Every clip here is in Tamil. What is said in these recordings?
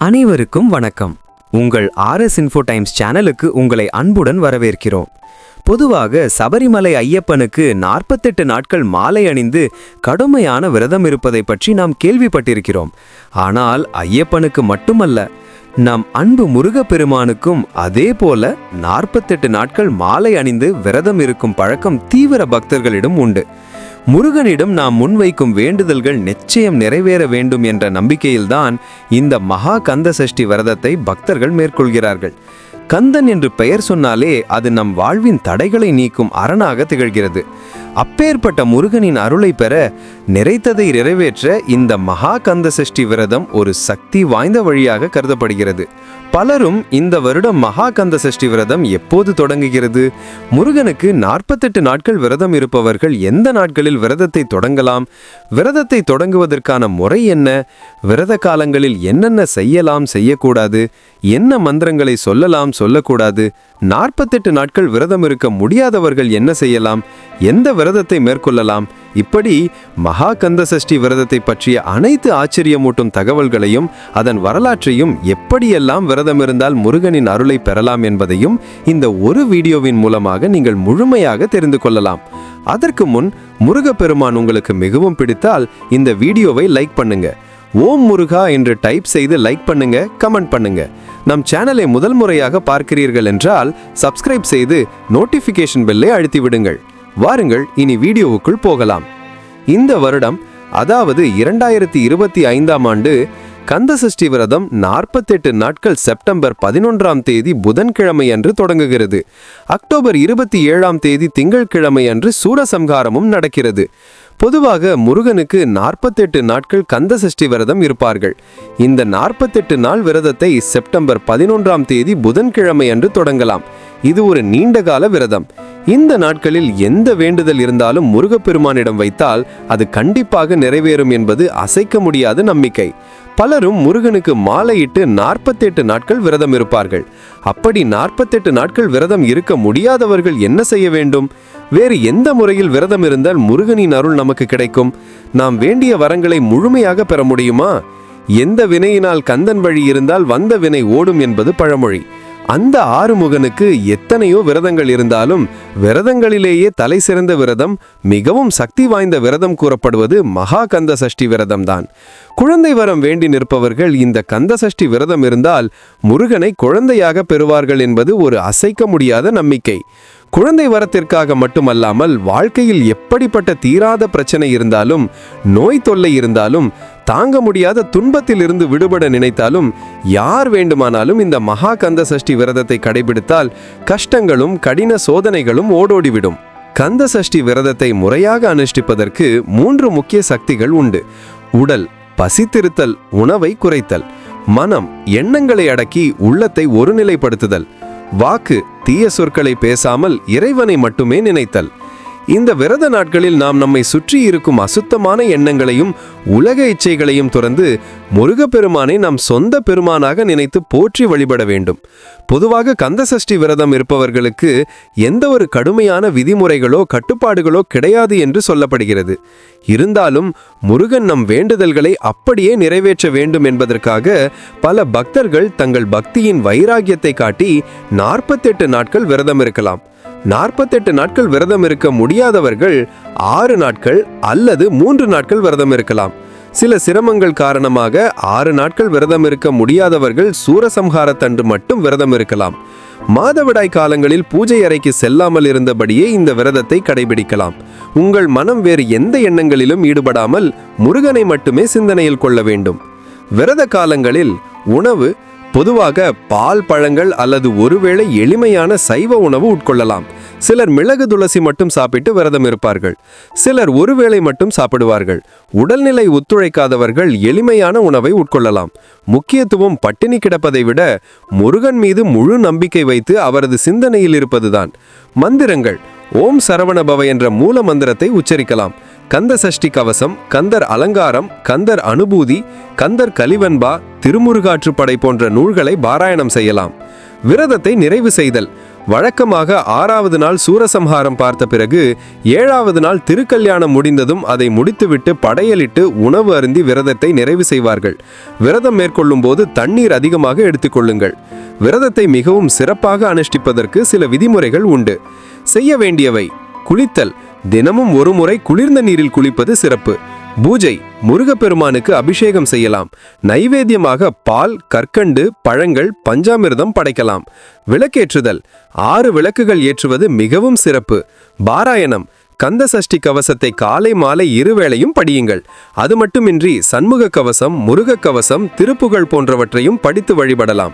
அனைவருக்கும் வணக்கம். உங்கள் RS Info Times சேனலுக்கு உங்களை அன்புடன் வரவேற்கிறோம். பொதுவாக சபரிமலை ஐயப்பனுக்கு 48 நாட்கள் மாலை அணிந்து கடுமையான விரதம் இருப்பதை பற்றி நாம் கேள்விப்பட்டிருக்கிறோம். ஆனால் ஐயப்பனுக்கு மட்டுமல்ல, நம் அன்பு முருகப்பெருமானுக்கும் அதே போல 48 நாட்கள் மாலை அணிந்து விரதம் இருக்கும் பழக்கம் தீவிர பக்தர்களிடம் உண்டு. முருகனிடம் நாம் முன்வைக்கும் வேண்டுதல்கள் நிச்சயம் நிறைவேற வேண்டும் என்ற நம்பிக்கையில்தான் இந்த மகா கந்த சஷ்டி விரதத்தை பக்தர்கள் மேற்கொள்கிறார்கள். கந்தன் என்று பெயர் சொன்னாலே அது நம் வாழ்வின் தடைகளை நீக்கும் அரணாக திகழ்கிறது. அப்பேற்பட்ட முருகனின் அருளை பெற நிறைத்ததை நிறைவேற்ற இந்த மகா கந்த சஷ்டி விரதம் ஒரு சக்தி வாய்ந்த வழியாக கருதப்படுகிறது. பலரும் இந்த வருடம் மகா கந்த சஷ்டி விரதம் எப்போது தொடங்குகிறது, முருகனுக்கு 48 நாட்கள் விரதம் இருப்பவர்கள் எந்த நாட்களில் விரதத்தை தொடங்கலாம், விரதத்தை தொடங்குவதற்கான முறை என்ன, விரத காலங்களில் என்னென்ன செய்யலாம் செய்யக்கூடாது, என்ன மந்திரங்களை சொல்லலாம் சொல்லக்கூடாது, 48 நாட்கள் விரதம் இருக்க முடியாதவர்கள் என்ன செய்யலாம், எந்த விரதத்தை மேற்கொள்ளலாம், இப்படி மகா கந்த சஷ்டி விரதத்தை பற்றிய அனைத்து ஆச்சரியமூட்டும் தகவல்களையும் அதன் வரலாற்றையும் எப்படியெல்லாம் விரதம் இருந்தால் முருகனின் அருளை பெறலாம் என்பதையும் இந்த ஒரு வீடியோவின் மூலமாக நீங்கள் முழுமையாக தெரிந்து கொள்ளலாம். அதற்கு முன் முருகப்பெருமான் உங்களுக்கு மிகவும் பிடித்தால் இந்த வீடியோவை லைக் பண்ணுங்க. ஓம் முருகா என்று டைப் செய்து லைக் பண்ணுங்க, கமெண்ட் பண்ணுங்க. நம் சேனலை முதல் முறையாக பார்க்கிறீர்கள் என்றால் சப்ஸ்கிரைப் செய்து நோட்டிபிகேஷன் பெல்லை அழுத்தி விடுங்கள். வாருங்கள் இனி வீடியோவுக்குள் போகலாம். இந்த வருடம், அதாவது 2025ஆம் ஆண்டு கந்த சஷ்டி விரதம் 48 நாட்கள் செப்டம்பர் 11ஆம் தேதி புதன்கிழமை அன்று தொடங்குகிறது. அக்டோபர் 27ஆம் தேதி திங்கட்கிழமை அன்று சூரசம்ஹாரமும் நடக்கிறது. பொதுவாக முருகனுக்கு 48 நாட்கள் கந்த சஷ்டி விரதம் இருப்பார்கள். இந்த 48 நாள் விரதத்தை செப்டம்பர் 11ஆம் தேதி புதன்கிழமை அன்று தொடங்கலாம். இது ஒரு நீண்டகால விரதம். இந்த நாட்களில் எந்த வேண்டுதல் இருந்தாலும் முருகப்பெருமானிடம் வைத்தால் அது கண்டிப்பாக நிறைவேறும் என்பது அசைக்க முடியாத நம்பிக்கை. பலரும் முருகனுக்கு மாலையிட்டு 48 நாட்கள் விரதம் இருப்பார்கள். அப்படி 48 நாட்கள் விரதம் இருக்க முடியாதவர்கள் என்ன செய்ய வேண்டும்? வேறு எந்த முறையில் விரதம் இருந்தால் முருகனின் அருள் நமக்கு கிடைக்கும்? நாம் வேண்டிய வரங்களை முழுமையாக பெற முடியுமா? எந்த வினையினால் கந்தன் வழி இருந்தால் வந்த வினை ஓடும் என்பது பழமொழி. அந்த ஆறுமுகனுக்கு எத்தனையோ விரதங்கள் இருந்தாலும் விரதங்களிலேயே தலை சிறந்த விரதம், மிகவும் சக்தி வாய்ந்த விரதம் கூறப்படுவது மகா கந்த சஷ்டி விரதம் தான். குழந்தை வரம் வேண்டி நிற்பவர்கள் இந்த கந்த சஷ்டி விரதம் இருந்தால் முருகனை குழந்தையாக பெறுவார்கள் என்பது ஒரு அசைக்க முடியாத நம்பிக்கை. குழந்தை வரத்திற்காக மட்டுமல்லாமல் வாழ்க்கையில் எப்படிப்பட்ட தீராத பிரச்சனை இருந்தாலும், நோய் தொல்லை இருந்தாலும், தாங்க முடியாத துன்பத்தில் இருந்து விடுபட நினைத்தாலும் யார் வேண்டுமானாலும் இந்த மகா கந்த சஷ்டி விரதத்தை கடைபிடித்தால் கஷ்டங்களும் கடின சோதனைகளும் ஓடோடிவிடும். கந்த சஷ்டி விரதத்தை முறையாக அனுஷ்டிப்பதற்கு 3 முக்கிய சக்திகள் உண்டு. உடல் பசித்திருத்தல், உணவை குறைத்தல். மனம் எண்ணங்களை அடக்கி உள்ளத்தை ஒருநிலைப்படுத்துதல். வாக்கு தீய சொற்களை பேசாமல் இறைவனை மட்டுமே நினைத்தல். இந்த விரத நாட்களில் நாம் நம்மை சுற்றி இருக்கும் அசுத்தமான எண்ணங்களையும் உலக இச்சைகளையும் துறந்து முருகப்பெருமானை நாம் சொந்த பெருமானாக நினைத்து போற்றி வழிபட வேண்டும். பொதுவாக கந்த சஷ்டி விரதம் இருப்பவர்களுக்கு எந்த ஒரு கடுமையான விதிமுறைகளோ கட்டுப்பாடுகளோ கிடையாது என்று சொல்லப்படுகிறது. இருந்தாலும் முருகன் நம் வேண்டுதல்களை அப்படியே நிறைவேற்ற வேண்டும் என்பதற்காக பல பக்தர்கள் தங்கள் பக்தியின் வைராகியத்தை காட்டி 48 நாட்கள் விரதம் இருக்கலாம். 48 நாட்கள் விரதம் இருக்க முடியாதவர்கள் 6 நாட்கள் அல்லது 3 நாட்கள் விரதம் இருக்கலாம். சில சிரமங்கள் காரணமாக 6 நாட்கள் விரதம் இருக்க முடியாதவர்கள் சூரசம்ஹாரத்தன்று மட்டும் விரதம் இருக்கலாம். மாதவிடாய் காலங்களில் பூஜை அறைக்கு செல்லாமல் இருந்தபடியே இந்த விரதத்தை கடைபிடிக்கலாம். உங்கள் மனம் வேறு எந்த எண்ணங்களிலும் ஈடுபடாமல் முருகனை மட்டுமே சிந்தனையில் கொள்ள வேண்டும். விரத காலங்களில் உணவு பொதுவாக பால், பழங்கள் அல்லது ஒருவேளை எளிமையான சைவ உணவு உட்கொள்ளலாம். சிலர் மிளகு துளசி மட்டும் சாப்பிட்டு விரதம் இருப்பார்கள். சிலர் ஒருவேளை மட்டும் சாப்பிடுவார்கள். உடல்நிலை ஒத்துழைக்காதவர்கள் எளிமையான உணவை உட்கொள்ளலாம். முக்கியத்துவம் பட்டினி கிடப்பதை விட முருகன் மீது முழு நம்பிக்கை வைத்து அவரது சிந்தனையில் இருப்பதுதான். மந்திரங்கள் ஓம் சரவணபவ என்ற மூல மந்திரத்தை உச்சரிக்கலாம். கந்த சஷ்டி கவசம், கந்தர் அலங்காரம், கந்தர் அனுபூதி, கந்தர் கலிவன்பா, திருமுருகாற்றுப்படை போன்ற நூல்களை பாராயணம் செய்யலாம். விரதத்தை நிறைவு செய்தல் வழக்கமாக 6வது நாள் சூரசம்ஹாரம் பார்த்த பிறகு 7வது நாள் திருக்கல்யாணம் முடிந்ததும் அதை முடித்துவிட்டு படையலிட்டு உணவு அருந்தி விரதத்தை நிறைவு செய்வார்கள். விரதம் மேற்கொள்ளும் போது தண்ணீர் அதிகமாக எடுத்துக்கொள்ளுங்கள். விரதத்தை மிகவும் சிறப்பாக அனுஷ்டிப்பதற்கு சில விதிமுறைகள் உண்டு. செய்ய வேண்டியவை: குளித்தல். தினமும் ஒரு முறை குளிர்ந்த நீரில் குளிப்பது சிறப்பு. பூஜை. முருகப்பெருமானுக்கு அபிஷேகம் செய்யலாம். நைவேத்தியமாக பால், கற்கண்டு, பழங்கள், பஞ்சாமிர்தம் படைக்கலாம். விளக்கேற்றுதல். 6 விளக்குகள் ஏற்றுவது மிகவும் சிறப்பு. பாராயணம். கந்த சஷ்டி கவசத்தை காலை மாலை இருவேளையும் படியுங்கள். அது மட்டுமின்றி சண்முக கவசம், முருக கவசம், திருப்புகழ் போன்றவற்றையும் படித்து வழிபடலாம்.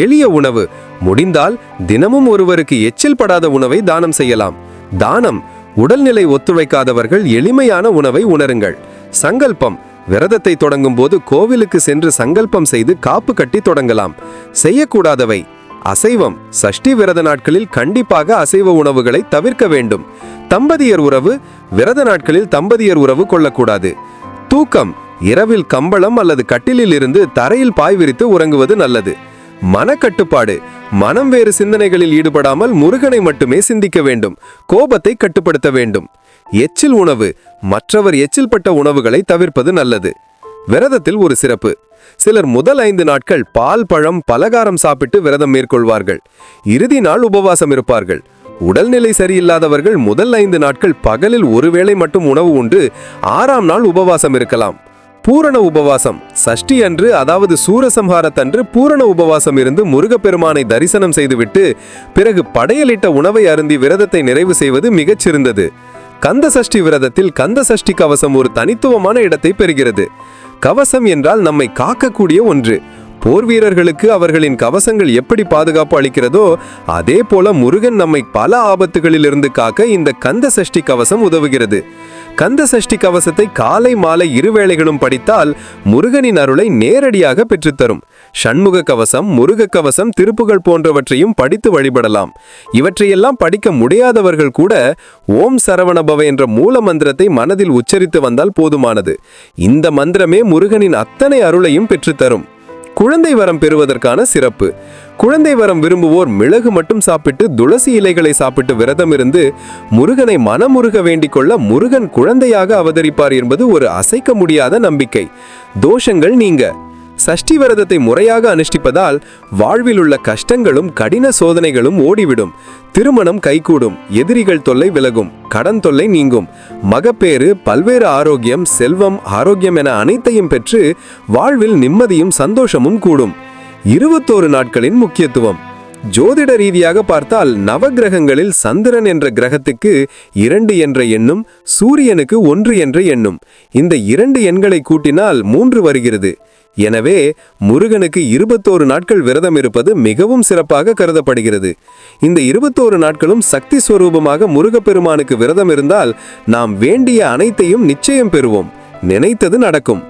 எளிய உணவு. முடிந்தால் தினமும் ஒருவருக்கு எச்சில் படாத உணவை தானம் செய்யலாம். தானம். உடல்நிலை ஒத்துழைக்காதவர்கள் எளிமையான உணவை உணருங்கள். சங்கல்பம். விரதத்தை தொடங்கும் போது கோவிலுக்கு சென்று சங்கல்பம் செய்து காப்பு கட்டி தொடங்கலாம். செய்யக்கூடாதவை: அசைவம். சஷ்டி விரத நாட்களில் கண்டிப்பாக அசைவ உணவுகளை தவிர்க்க வேண்டும். தம்பதியர் உறவு. விரத நாட்களில் தம்பதியர் உறவு கொள்ளக்கூடாது. தூக்கம். இரவில் கம்பளம் அல்லது கட்டிலில் இருந்து தரையில் பாய் விரித்து உறங்குவது நல்லது. மனக்கட்டுப்பாடு. மனம் வேறு சிந்தனைகளில் ஈடுபடாமல் முருகனை மட்டுமே சிந்திக்க வேண்டும். கோபத்தை கட்டுப்படுத்த வேண்டும். எச்சில் உணவு. மற்றவர் எச்சில் பட்ட உணவுகளை தவிர்ப்பது நல்லது. விரதத்தில் ஒரு சிறப்பு: சிலர் முதல் 5 நாட்கள் பால், பழம், பலகாரம் சாப்பிட்டு விரதம் மேற்கொள்வார்கள். இறுதி நாள் உபவாசம் இருப்பார்கள். உடல்நிலை சரியில்லாதவர்கள் முதல் 5 நாட்கள் பகலில் ஒருவேளை மட்டும் உணவு உண்டு 6ஆம் நாள் உபவாசம் இருக்கலாம். பூரண உபவாசம். சஷ்டி அன்று, அதாவது சூரசம்ஹாரத்தன்று பூரண உபவாசம் இருந்து முருகப்பெருமானை தரிசனம் செய்துவிட்டு பிறகு படையலிட்ட உணவை அருந்தி விரதத்தை நிறைவு செய்வது மிகச் சிறந்தது. கந்த சஷ்டி விரதத்தில் கந்த சஷ்டி கவசம் ஒரு தனித்துவமான இடத்தை பெறுகிறது. கவசம் என்றால் நம்மை காக்கக்கூடிய ஒன்று. போர் வீரர்களுக்கு அவர்களின் கவசங்கள் எப்படி பாதுகாப்பு அளிக்கிறதோ அதே போல முருகன் நம்மை பல ஆபத்துகளிலிருந்து காக்க இந்த கந்த சஷ்டி கவசம் உதவுகிறது. கந்த சஷ்டி கவசத்தை காலை மாலை இருவேளைகளும் படித்தால் முருகனின் அருளை நேரடியாக பெற்றுத்தரும். சண்முக கவசம், முருக கவசம், திருப்புகழ் போன்றவற்றையும் படித்து வழிபடலாம். இவற்றையெல்லாம் படிக்க முடியாதவர்கள் கூட ஓம் சரவணபவ என்ற மூல மந்திரத்தை மனதில் உச்சரித்து வந்தால் போதுமானது. இந்த மந்திரமே முருகனின் அத்தனை அருளையும் பெற்றுத்தரும். குழந்தை வரம் பெறுவதற்கான சிறப்பு: குழந்தை வரம் விரும்புவோர் மிளகு மட்டும் சாப்பிட்டு துளசி இலைகளை சாப்பிட்டு விரதம் இருந்து முருகனை மனமுருக வேண்டிக் கொள்ள முருகன் குழந்தையாக அவதரிப்பார் என்பது ஒரு அசைக்க முடியாத நம்பிக்கை. தோஷங்கள் நீங்க. சஷ்டி விரதத்தை முறையாக அனுஷ்டிப்பதால் வாழ்வில் உள்ள கஷ்டங்களும் கடின சோதனைகளும் ஓடிவிடும். திருமணம் கைகூடும். எதிரிகள் தொல்லை விலகும். கடன் தொல்லை நீங்கும். மகப்பேறு, பல்வேறு ஆரோக்கியம், செல்வம், ஆரோக்கியம் என அனைத்தையும் பெற்று வாழ்வில் நிம்மதியும் சந்தோஷமும் கூடும். 21 நாட்களின் முக்கியத்துவம். ஜோதிட ரீதியாக பார்த்தால் நவகிரகங்களில் சந்திரன் என்ற கிரகத்துக்கு 2 என்ற எண்ணும் சூரியனுக்கு 1 என்ற எண்ணும். இந்த 2 எண்களை கூட்டினால் 3 வருகிறது. எனவே முருகனுக்கு 21 நாட்கள் விரதம் இருப்பது மிகவும் சிறப்பாக கருதப்படுகிறது. இந்த 21 நாட்களும் சக்தி ஸ்வரூபமாக முருகப்பெருமானுக்கு விரதம் இருந்தால் நாம் வேண்டிய அனைத்தையும் நிச்சயம் பெறுவோம். நினைத்தது நடக்கும்.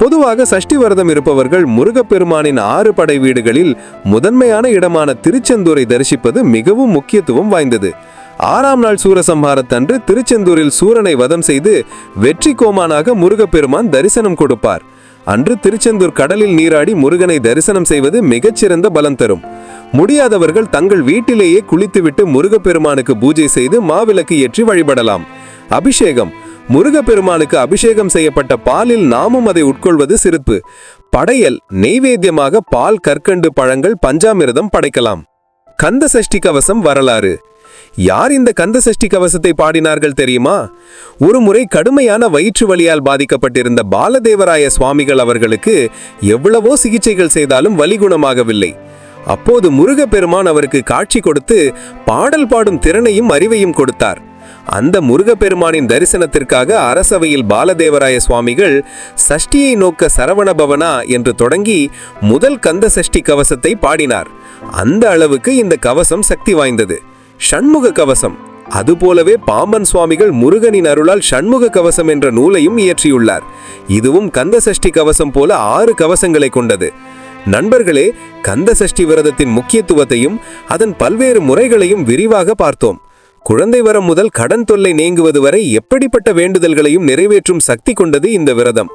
பொதுவாக சஷ்டி விரதம் இருப்பவர்கள் முருகப்பெருமானின் 6 படை வீடுகளில் முதன்மையான இடமான திருச்செந்தூரை தரிசிப்பது மிகவும் முக்கியத்துவம் வாய்ந்தது. 6ஆம் நாள் சூரசம்ஹாரத்தன்று திருச்செந்தூரில் சூரனை வதம் செய்து வெற்றி கோமானாக முருகப்பெருமான் தரிசனம் கொடுப்பார். அன்று திருச்செந்தூர் கடலில் நீராடி முருகனை தரிசனம் செய்வது மிகச்சிறந்த பலம் தரும். முடியாதவர்கள் தங்கள் வீட்டிலேயே குளித்துவிட்டு முருகப்பெருமானுக்கு பூஜை செய்து மாவிளக்கு ஏற்றி வழிபடலாம். அபிஷேகம். முருகப்பெருமானுக்கு அபிஷேகம் செய்யப்பட்ட பாலில் நாமும் அதை உட்கொள்வது சிறப்பு. படையல். நெய்வேத்தியமாக பால், கற்கண்டு, பழங்கள், பஞ்சாமிர்தம் படைக்கலாம். கந்த சஷ்டி கவசம் வரலாறு. யார் இந்த கந்த சஷ்டி கவசத்தை பாடினார்கள் தெரியுமா? ஒருமுறை கடுமையான வயிற்று வலியால் பாதிக்கப்பட்டிருந்த பாலதேவராய சுவாமிகள் அவர்களுக்கு எவ்வளவோ சிகிச்சைகள் செய்தாலும் வலி குணமாகவில்லை. அப்போது முருகப்பெருமான் அவருக்கு காட்சி கொடுத்து பாடல் பாடும் திறனையும் அறிவையும் கொடுத்தார். அந்த முருகப்பெருமானின் தரிசனத்திற்காக அரசவையில் பாலதேவராய சுவாமிகள் சஷ்டியை நோக்க சரவணபவனா என்று தொடங்கி முதல் கந்த சஷ்டி கவசத்தை பாடினார். அந்த அளவுக்கு இந்த கவசம் சக்தி வாய்ந்தது. சண்முக கவசம். அதுபோலவே பாம்பன் சுவாமிகள் முருகனின் அருளால் சண்முக கவசம் என்ற நூலையும் இயற்றியுள்ளார். இதுவும் கந்த சஷ்டி கவசம் போல 6 கவசங்களை கொண்டது. நண்பர்களே, கந்த சஷ்டி விரதத்தின் முக்கியத்துவத்தையும் அதன் பல்வேறு முறைகளையும் விரிவாக பார்த்தோம். குழந்தை வரம் முதல் கடன் தொல்லை நீங்குவது வரை எப்படிப்பட்ட வேண்டுதல்களையும் நிறைவேற்றும் சக்தி கொண்டது இந்த விரதம்.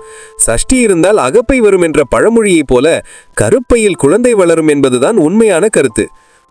சஷ்டி இருந்தால் அகப்பை வரும் என்ற பழமொழியைப் போல கருப்பையில் குழந்தை வளரும் என்பதுதான் உண்மையான கருத்து.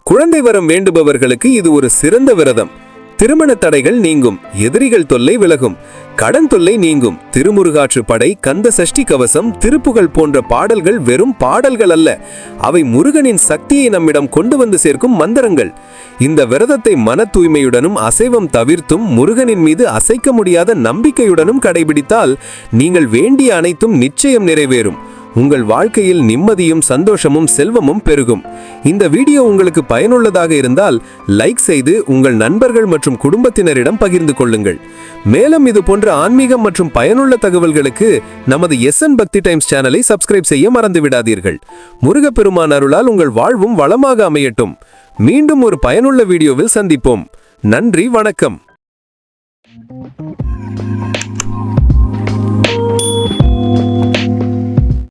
குழந்தை வரம் வேண்டுபவர்களுக்கு இது ஒரு சிறந்த விரதம். திருமண தடைகள் நீங்கும், எதிரிகள் தொல்லை விலகும், கடன் தொல்லை நீங்கும். திருமுருகாற்று படை, கந்த சஷ்டி கவசம், திருப்புகழ் போன்ற பாடல்கள் வெறும் பாடல்கள் அல்ல, அவை முருகனின் சக்தியை நம்மிடம் கொண்டு வந்து சேர்க்கும் மந்திரங்கள். இந்த விரதத்தை மன தூய்மையுடனும் அசைவம் தவிர்த்தும் முருகனின் மீது அசைக்க முடியாத நம்பிக்கையுடனும் கடைபிடித்தால் நீங்கள் வேண்டிய அனைத்தும் நிச்சயம் நிறைவேறும். உங்கள் வாழ்க்கையில் நிம்மதியும் சந்தோஷமும் செல்வமும் பெருகும். இந்த வீடியோ உங்களுக்கு பயனுள்ளதாக இருந்தால் லைக் செய்து உங்கள் நண்பர்கள் மற்றும் குடும்பத்தினரிடம் பகிர்ந்து கொள்ளுங்கள். மேலும் இது போன்ற ஆன்மீகம் மற்றும் பயனுள்ள தகவல்களுக்கு நமது SN பக்தி டைம்ஸ் சேனலை சப்ஸ்கிரைப் செய்ய மறந்து விடாதீர்கள். முருகப்பெருமான் அருளால் உங்கள் வாழ்வும் வளமாக அமையட்டும். மீண்டும் ஒரு பயனுள்ள வீடியோவில் சந்திப்போம். நன்றி, வணக்கம்.